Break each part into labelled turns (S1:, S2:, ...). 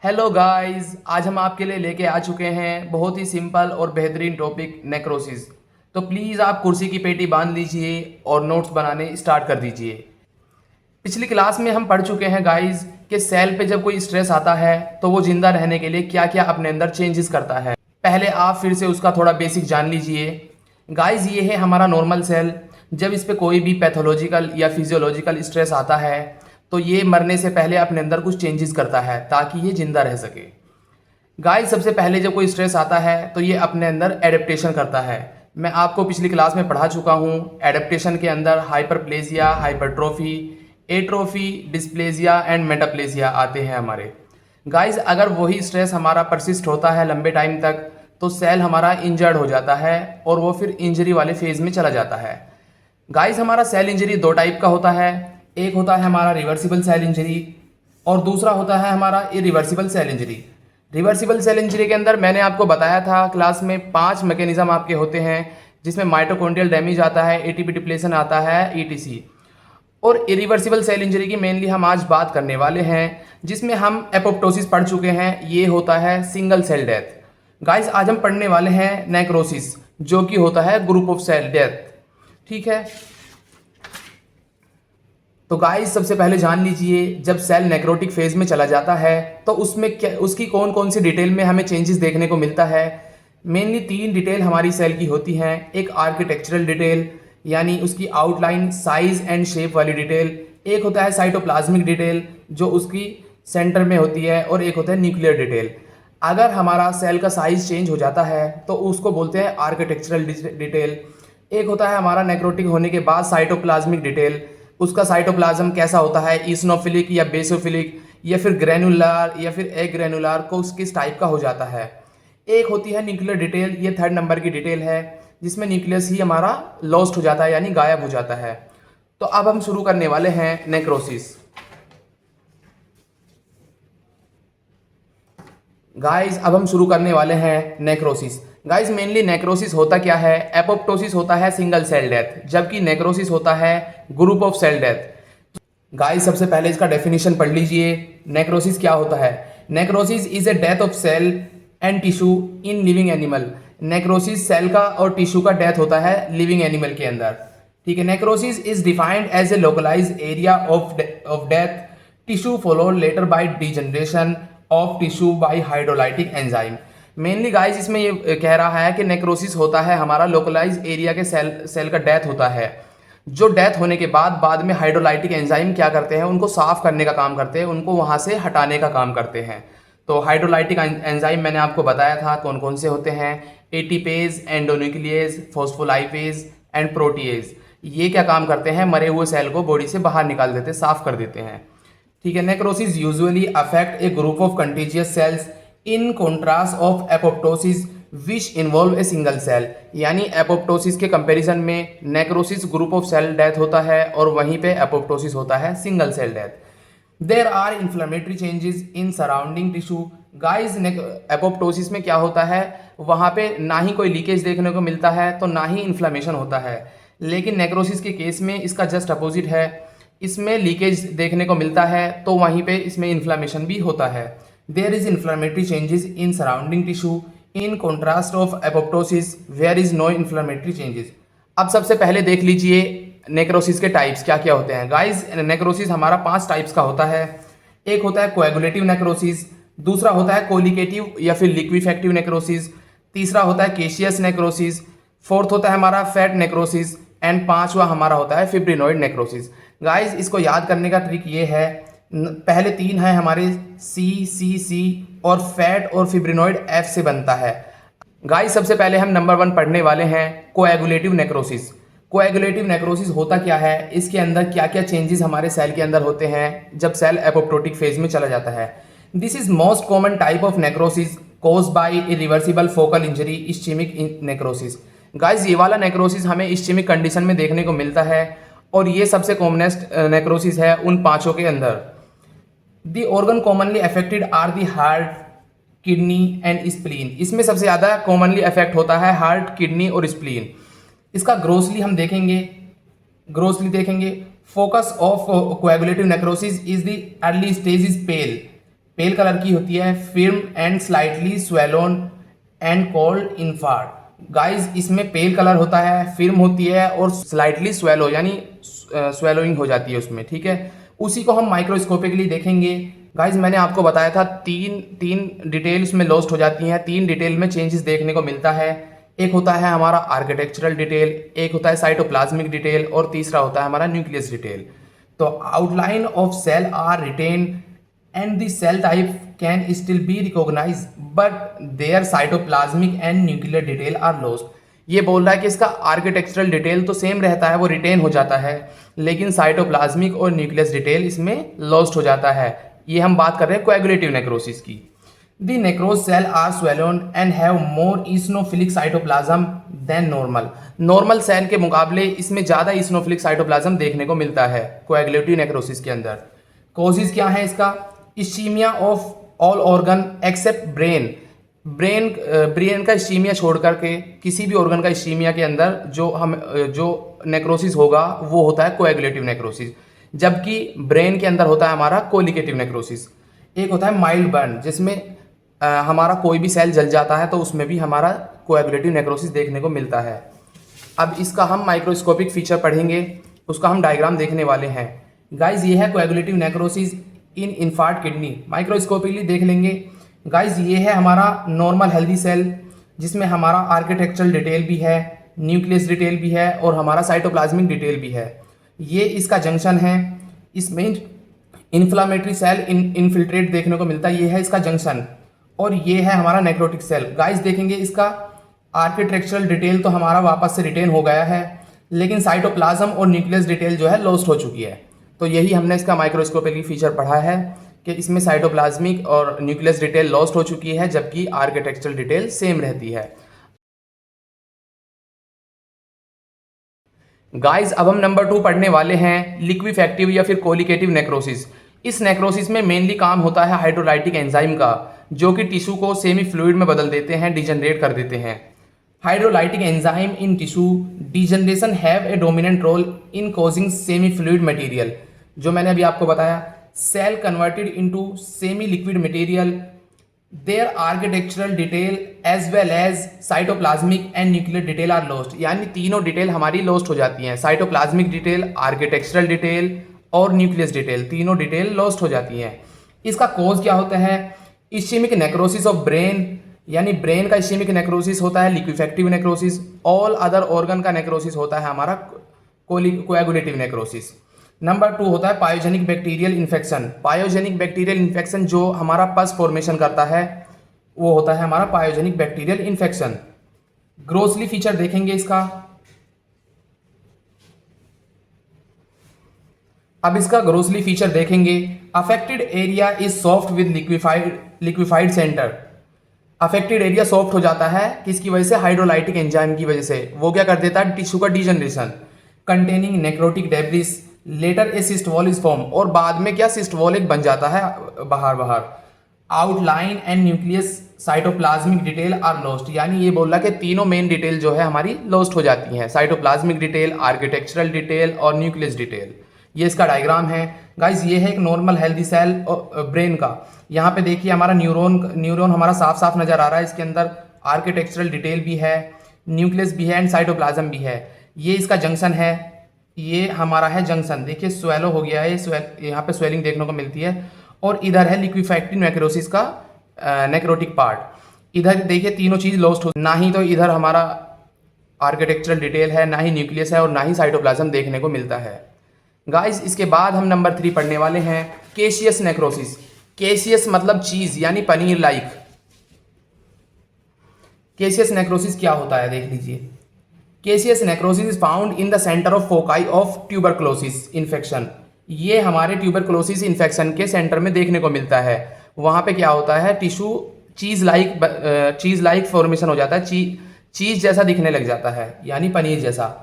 S1: Hello guys, आज हम आपके लिए लेके आ चुके हैं बहुत ही सिंपल और बेहतरीन टॉपिक नेक्रोसिस। तो प्लीज़ आप कुर्सी की पेटी बांध लीजिए और नोट्स बनाने स्टार्ट कर दीजिए। पिछली क्लास में हम पढ़ चुके हैं गाइस कि सेल पे जब कोई स्ट्रेस आता है तो वो जिंदा रहने के लिए क्या क्या अपने अंदर चेंजेस करता है। पहले आप फिर से उसका थोड़ा बेसिक जान लीजिए। गाइस, ये है हमारा नॉर्मल सेल। जब इस पे कोई भी पैथोलॉजिकल या फिजियोलॉजिकल स्ट्रेस आता है तो ये मरने से पहले अपने अंदर कुछ चेंजेस करता है ताकि ये जिंदा रह सके। गाइस, सबसे पहले जब कोई स्ट्रेस आता है तो ये अपने अंदर एडेप्टेशन करता है। मैं आपको पिछली क्लास में पढ़ा चुका हूँ। एडेप्टेशन के अंदर hyperplasia, hypertrophy, atrophy, dysplasia and metaplasia आते हैं हमारे। गाइस, अगर वही स्ट्रेस हमारा परसिस्ट होता है लंबे टाइम तक तो सेल हमारा इंजर्ड हो जाता है और वो फिर इंजरी वाले फेज में चला जाता है। गाइस, हमारा सेल इंजरी दो टाइप का होता है। एक होता है हमारा रिवर्सिबल सेल इंजरी और दूसरा होता है हमारा irreversible cell injury. Reversible cell injury के अंदर मैंने आपको बताया था क्लास में 5 मैकेनिज्म आपके होते हैं, जिसमें माइटोकॉन्ड्रियल डैमेज आता है, एटीपी डिप्लेशन आता है, ईटीसी। और इरिवर्सिबल सेल इंजरी की मेनली हम आज बात करने वाले हैं, जिसमें हम एपोप्टोसिस पढ़ चुके हैं। ये होता है सिंगल सेल डेथ। गाइस, आज हम पढ़ने वाले हैं नेक्रोसिस, जो कि होता है ग्रुप ऑफ सेल डेथ। ठीक है, तो गाइस सबसे पहले जान लीजिए, जब सेल नेक्रोटिक फेज में चला जाता है तो उसमें क्या, उसकी कौन कौन सी डिटेल में हमें चेंजेस देखने को मिलता है। मेनली 3 डिटेल हमारी सेल की होती हैं। एक आर्किटेक्चरल डिटेल, यानी उसकी आउटलाइन, साइज एंड शेप वाली डिटेल। एक होता है साइटोप्लाज्मिक डिटेल, जो उसकी सेंटर में होती है, और एक होता है न्यूक्लियर डिटेल। अगर हमारा सेल का साइज चेंज हो जाता है तो उसको बोलते हैं आर्किटेक्चरल डिटेल। एक होता है हमारा नेक्रोटिक होने के बाद साइटोप्लाज्मिक डिटेल। उसका साइटोप्लाज्म कैसा होता है, ईसनोफिलिक या बेसोफिलिक या फिर ग्रेनुलर या फिर एग्रेनुलर, को किस टाइप का हो जाता है। एक होती है न्यूक्लियर डिटेल, ये 3rd नंबर की डिटेल है, जिसमें न्यूक्लियस ही हमारा लॉस्ट हो जाता है, यानी गायब हो जाता है। तो अब हम शुरू करने वाले हैं नेक्रोसिस। गाइस, अब हम शुरू करने वाले हैं नेक्रोसिस। गाइस, मेनली नेक्रोसिस होता क्या है। एपोप्टोसिस होता है सिंगल सेल डेथ, जबकि नेक्रोसिस होता है group of cell death. Guys, सबसे पहले इसका डेफिनेशन पढ़ लीजिए। नेक्रोसिस क्या होता है। Necrosis is a death of cell and tissue in living animal. Necrosis cell का और टिश्यू का डेथ होता है लिविंग एनिमल के अंदर। ठीक है, necrosis is defined as a localised area of death tissue followed later by degeneration of tissue by hydrolytic enzyme. Mainly guys, इसमें ये कह रहा है कि नेक्रोसिस होता है हमारा लोकलाइज एरिया के सेल का डेथ होता है, जो डेथ होने के बाद में हाइड्रोलाइटिक एंजाइम क्या करते हैं, उनको साफ करने का काम करते हैं, उनको वहां से हटाने का काम करते हैं। तो हाइड्रोलाइटिक एंजाइम मैंने आपको बताया था कौन कौन से होते हैं। ATPase, endonuclease, phospholipase and protease. ये क्या काम करते हैं, मरे हुए सेल को बॉडी से बाहर निकाल देते हैं, साफ कर देते हैं। ठीक है, necrosis usually affect a group of contiguous cells in contrast of apoptosis which involve a single cell. यानी एपोप्टोसिस के कंपैरिजन में necrosis group of cell death होता है और वहीं पे एपोप्टोसिस होता है single cell death. There are inflammatory changes in surrounding tissue. Guys, apoptosis में क्या होता है, वहाँ पे ना ही कोई लीकेज देखने को मिलता है तो ना ही इन्फ्लेमेशन होता है। लेकिन नेक्रोसिस के केस में इसका जस्ट अपोजिट है, इसमें लीकेज देखने को मिलता है तो वहीं पे इसमें इन्फ्लेमेशन भी होता है। There is inflammatory changes in surrounding tissue in contrast of apoptosis where is no inflammatory changes. अब सबसे पहले देख लीजिए नेक्रोसिस के टाइप्स क्या क्या होते हैं। गाइस, नेक्रोसिस हमारा 5 टाइप्स का होता है। एक होता है कोएगुलेटिव नेक्रोसिस, दूसरा होता है कोलिकेटिव या फिर लिक्विफेक्टिव नेक्रोसिस, तीसरा होता है केशियस नेक्रोसिस, फोर्थ होता है हमारा फैट नेक्रोसिस एंड 5वां हमारा होता है फिब्रिनोइड नेक्रोसिस। गाइस, इसको याद करने का ट्रिक ये है, पहले 3 है हमारे सी और फैट और फिब्रिनोइड एफ से बनता है। गाइस, सबसे पहले हम नंबर 1 पढ़ने वाले हैं कोएगुलेटिव नेक्रोसिस। कोएगुलेटिव नेक्रोसिस होता क्या है, इसके अंदर क्या क्या चेंजेस हमारे सेल के अंदर होते हैं जब सेल एपोप्टोटिक फेज में चला जाता है। This is most common type of necrosis caused by irreversible focal injury, ischaemic necrosis. Guys, ये वाला नेक्रोसिस हमें इस्चेमिक कंडीशन में देखने को मिलता है और ये सबसे कॉमनेस्ट नेक्रोसिस है उन 5 के अंदर। The organ commonly affected are the heart, kidney and spleen. इसमें सबसे ज़्यादा कॉमनली अफेक्ट होता है हार्ट, किडनी और स्प्लीन। इसका ग्रोसली हम देखेंगे। Focus of coagulative necrosis is the early stage is pale pale colour की होती है, firm and slightly swollen and cold infarct. Guys इसमें पेल कलर होता है, फिर्म होती है और स्लाइटली स्वेलो यानी स्वेलोइंग हो जाती है उसमें, ठीक है। उसी को हम माइक्रोस्कोपिकली देखेंगे। गाइज मैंने आपको बताया था तीन तीन डिटेल उसमें लॉस्ट हो जाती हैं, तीन डिटेल में चेंजेस देखने को मिलता है। एक होता है हमारा आर्किटेक्चरल डिटेल, एक होता है साइटोप्लाज्मिक डिटेल और तीसरा होता है हमारा न्यूक्लियस डिटेल। तो outline of cell are retain and the cell type can still be recognized but their cytoplasmic and nuclear detail are lost। ये बोल रहा है कि इसका आर्किटेक्चरल डिटेल तो सेम रहता है, वो रिटेन हो जाता है, लेकिन साइटोप्लाज्मिक और न्यूक्लियस डिटेल इसमें लॉस्ट हो जाता है। ये हम बात कर रहे हैं कोएगुलेटिव नेक्रोसिस की। The necrosed cell are swollen and have more eosinophilic cytoplasm than normal। Normal cell के मुकाबले इसमें ज़्यादा eosinophilic साइटोप्लाज्म देखने को मिलता है कोएगुलेटिव नेक्रोसिस के अंदर। कॉजेज क्या है इसका? Ischaemia of all organ except brain. Brain का इस्कीमिया छोड़ करके किसी भी ऑर्गन का इस्कीमिया के अंदर जो नेक्रोसिस होगा वो होता है कोएगुलेटिव नेक्रोसिस, जबकि ब्रेन के अंदर होता है हमारा कोलिगेटिव नेक्रोसिस। एक होता है माइल्ड बर्न, जिसमें हमारा कोई भी सेल जल जाता है तो उसमें भी हमारा कोएगुलेटिव नेक्रोसिस देखने को मिलता है। अब इसका हम माइक्रोस्कोपिक फीचर पढ़ेंगे, उसका हम डायग्राम देखने वाले हैं। गाइज ये है कोएगुलेटिव नेक्रोसिस इन इन्फार्ट किडनी, माइक्रोस्कोपिकली देख लेंगे। गाइज ये है हमारा नॉर्मल हेल्दी सेल, जिसमें हमारा आर्किटेक्चरल डिटेल भी है, न्यूक्लियस डिटेल भी है और हमारा साइटोप्लाज्मिक डिटेल भी है। ये इसका जंक्शन है, इसमें इन्फ्लामेटरी सेल इनफिल्ट्रेट देखने को मिलता है, ये है इसका जंक्शन। और ये है हमारा नेक्रोटिक सेल। गाइज देखेंगे इसका आर्किटेक्चरल डिटेल तो हमारा वापस से रिटेन हो गया है, लेकिन साइटोप्लाज्म और न्यूक्लियस डिटेल जो है लॉस्ट हो चुकी है। तो यही हमने इसका माइक्रोस्कोपिकली फीचर पढ़ा है कि इसमें साइटोप्लाज्मिक और न्यूक्लियस डिटेल लॉस्ट हो चुकी है, जबकि आर्किटेक्चरल डिटेल सेम रहती है। गाइज अब हम नंबर 2 पढ़ने वाले हैं लिक्विफैक्टिव या फिर कोलिगेटिव नेक्रोसिस। इस नेक्रोसिस में मेनली काम होता है हाइड्रोलाइटिक एंजाइम का, जो कि टिश्यू को सेमी फ्लूइड में बदल देते हैं, डिजनरेट कर देते हैं। Hydrolytic enzyme in tissue degeneration have a dominant role in causing semi fluid material. जो मैंने अभी आपको बताया, cell converted into semi liquid material, there architectural detail as well as cytoplasmic and nuclear detail are lost. यानी तीनों detail हमारी lost हो जाती हैं, साइटोप्लाज्मिक डिटेल, आर्किटेक्चरल डिटेल और न्यूक्लियस डिटेल, तीनों डिटेल लॉस्ट हो जाती हैं। इसका कोज क्या होता है? इस्कीमिक नेक्रोसिस ऑफ ब्रेन, यानी ब्रेन का इस्कीमिक नेक्रोसिस होता है liquefactive necrosis. All other organ का नेक्रोसिस होता है हमारा कोएगुलेटिव नेक्रोसिस। नंबर 2 होता है pyogenic bacterial infection. Pyogenic bacterial infection जो हमारा पस फॉर्मेशन करता है वो होता है हमारा pyogenic bacterial infection. Grossly feature देखेंगे इसका। अब इसका ग्रोसली फीचर देखेंगे। Affected area is soft with liquefied centre. Affected area soft हो जाता है किसकी वजह से? हाइड्रोलाइटिक एंजाइम की वजह से। वो क्या कर देता है? टिश्यू का degeneration. Containing necrotic debris, later a cyst wall is form, और बाद में क्या सिस्ट वॉल एक बन जाता है बाहर। Outline and nucleus cytoplasmic detail are lost. यानी ये बोल रहा है कि तीनों मेन डिटेल जो है हमारी लॉस्ट हो जाती हैं, साइटोप्लाज्मिक डिटेल, आर्किटेक्चरल डिटेल और न्यूक्लियस डिटेल। ये इसका डायग्राम है। गाइज ये है एक नॉर्मल हेल्दी सेल ब्रेन का। यहाँ पे देखिए हमारा न्यूरॉन हमारा साफ साफ नजर आ रहा है। इसके अंदर आर्किटेक्चरल डिटेल भी है, न्यूक्लियस भी है एंड साइटोप्लाज्म भी है। ये इसका जंक्शन है, ये हमारा है जंक्शन। देखिए स्वेलो हो गया है, यहाँ पे स्वेलिंग देखने को मिलती है। और इधर है लिक्विफैक्टिव नेक्रोसिस का नेक्रोटिक पार्ट। इधर देखिए तीनों चीज़ लॉस्ट हो, ना ही तो इधर हमारा आर्किटेक्चरल डिटेल है, ना ही न्यूक्लियस है और ना ही साइटोप्लाज्म देखने को मिलता है। गाइस इसके बाद हम नंबर 3 पढ़ने वाले हैं केशियस नेक्रोसिस। केशियस मतलब चीज यानी पनीर लाइक। केशियस नेक्रोसिस क्या होता है देख लीजिए। Caseous necrosis is found in the centre of foci of tuberculosis infection. ये हमारे ट्यूबरक्लोसिस इन्फेक्शन के सेंटर में देखने को मिलता है। वहां पे क्या होता है? टिश्यू चीज लाइक फॉर्मेशन हो जाता है, चीज जैसा दिखने लग जाता है, यानी पनीर जैसा।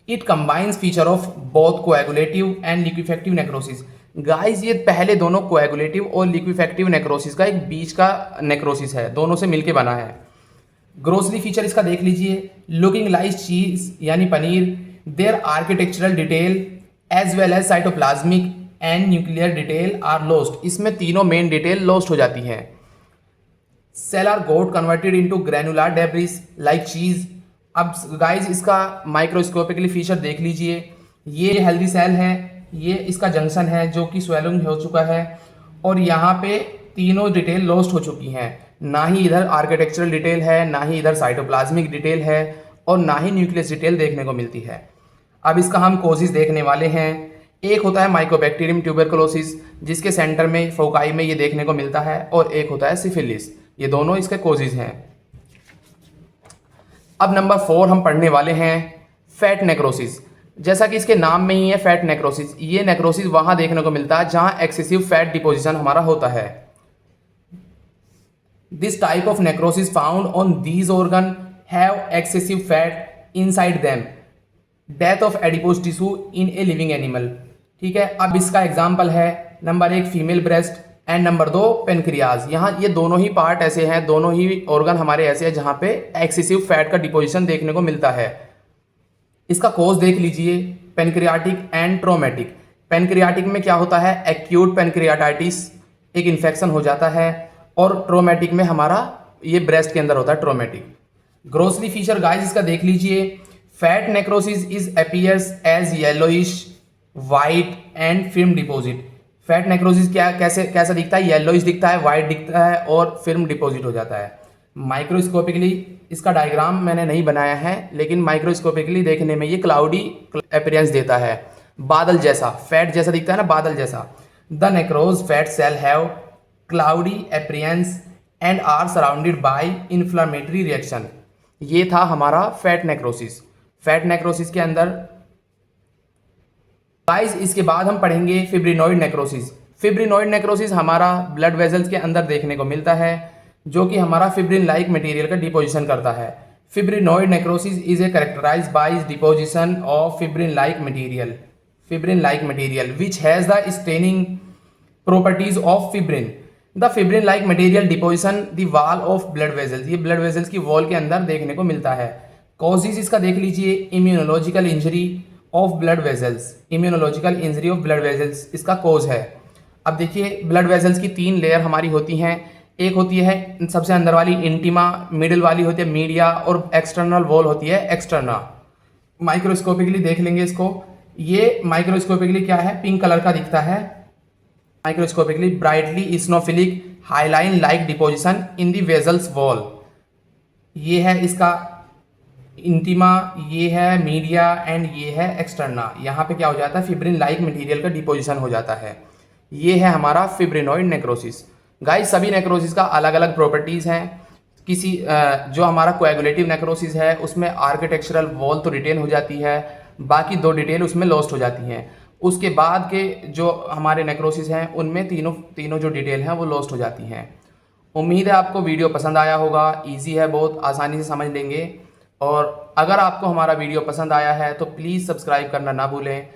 S1: It combines feature of both coagulative and liquefactive necrosis. Guys ये पहले दोनों कोएगुलेटिव और लिक्विफैक्टिव नेक्रोसिस का एक बीच का नेक्रोसिस है, दोनों से मिलके बना है। ग्रोसली फीचर इसका देख लीजिए। लुकिंग लाइक चीज यानी paneer, there architectural detail as well as cytoplasmic and nuclear detail are lost. इसमें तीनों मेन डिटेल लॉस्ट हो जाती हैं। Cell are got converted into granular debris like cheese. अब गाइस इसका माइक्रोस्कोपिकली फीचर देख लीजिए। ये हेल्दी सेल है, ये इसका जंक्शन है जो कि स्वेलिंग हो चुका है, और यहाँ पे तीनों डिटेल लॉस्ट हो चुकी हैं। ना ही इधर आर्किटेक्चरल डिटेल है, ना ही इधर साइटोप्लाज्मिक डिटेल है, और ना ही न्यूक्लियस डिटेल देखने को मिलती है। अब इसका हम कोजेस देखने वाले हैं। एक होता है माइकोबैक्टीरियम ट्यूबरकुलोसिस, जिसके सेंटर में फोकाई में ये देखने को मिलता है, और एक होता है सिफिलिस। ये दोनों इसके कोजेस हैं। अब नंबर 4 हम पढ़ने वाले हैं फैट नेक्रोसिस। जैसा कि इसके नाम में ही है फैट नेक्रोसिस, ये नेक्रोसिस वहां देखने को मिलता है जहां एक्सेसिव फैट डिपोजिशन हमारा होता है। This type of necrosis found on these organ have excessive fat inside them, death of adipose tissue in a living animal. ठीक है, अब इसका एग्जाम्पल है number 1 female breast and number 2 pancreas. यहाँ ये दोनों ही पार्ट ऐसे हैं, दोनों ही ऑर्गन हमारे ऐसे हैं जहाँ पे एक्सेसिव फैट का डिपोजिशन देखने को मिलता है। इसका कोज देख लीजिए, पेनक्रियाटिक एंड ट्रोमेटिक। पेनक्रियाटिक में क्या होता है, एक्यूट पेनक्रियाटाइटिस, एक इन्फेक्शन हो जाता है, और ट्रोमेटिक में हमारा ये ब्रेस्ट के अंदर होता है ट्रोमेटिक। ग्रोसरी फीचर गाइस इसका देख लीजिए। Fat necrosis is appears as yellowish white and film deposit. Fat necrosis कैसा दिखता है, येलोइश दिखता है, वाइट दिखता है, और फिल्म डिपॉजिट हो जाता है। माइक्रोस्कोपिकली इसका डायग्राम मैंने नहीं बनाया है, लेकिन माइक्रोस्कोपिकली देखने में ये क्लाउडी अपीयरेंस देता है, बादल जैसा, फैट जैसा दिखता है ना, बादल जैसा। The necrose fat cell have cloudy appearance and are surrounded by inflammatory reaction. ये था हमारा फैट नेक्रोसिस। फैट नेक्रोसिस के अंदर गाइस इसके बाद हम पढ़ेंगे फिब्रिनोइड नेक्रोसिस। फिब्रिनोइड नेक्रोसिस हमारा ब्लड वेजल्स के अंदर देखने को मिलता है, जो कि हमारा फिब्रिन लाइक मटेरियल का डिपोजिशन करता है। Fibrinoid necrosis is a characterized by deposition of fibrin like material which has the staining properties of fibrin. The fibrin like material deposition the wall of blood vessels. ये blood vessels की wall के अंदर देखने को मिलता है। Causes इसका देख लीजिए, immunological injury of blood vessels. Immunological injury of blood vessels इसका कोज है। अब देखिए ब्लड वेजल्स की 3 लेयर हमारी होती हैं। एक होती है सबसे अंदर वाली इंटीमा, मिडिल वाली होती है मीडिया, और एक्सटर्नल वॉल होती है एक्सटर्ना। माइक्रोस्कोपिकली देख लेंगे इसको। ये माइक्रोस्कोपिकली क्या है, पिंक कलर का दिखता है। Microscopically brightly eosinophilic hyaline like deposition in the vessels wall. ये है इसका इंटीमा, ये है मीडिया, एंड ये है एक्सटर्ना। यहाँ पे क्या हो जाता है, फिब्रिन लाइक मटेरियल का डिपोजिशन हो जाता है। ये है हमारा फिब्रिनोइड नेक्रोसिस। गाइस सभी नेक्रोसिस का अलग अलग प्रॉपर्टीज़ हैं। किसी जो हमारा कोएगुलेटिव नेक्रोसिस है उसमें आर्किटेक्चरल वॉल तो रिटेन हो जाती है, बाकी 2 डिटेल उसमें लॉस्ट हो जाती हैं। उसके बाद के जो हमारे नेक्रोसिस हैं उनमें तीनों जो डिटेल हैं वो लॉस्ट हो जाती हैं। उम्मीद है आपको वीडियो पसंद आया होगा। ईजी है, बहुत आसानी से समझ लेंगे। और अगर आपको हमारा वीडियो पसंद आया है तो प्लीज़ सब्सक्राइब करना ना भूलें।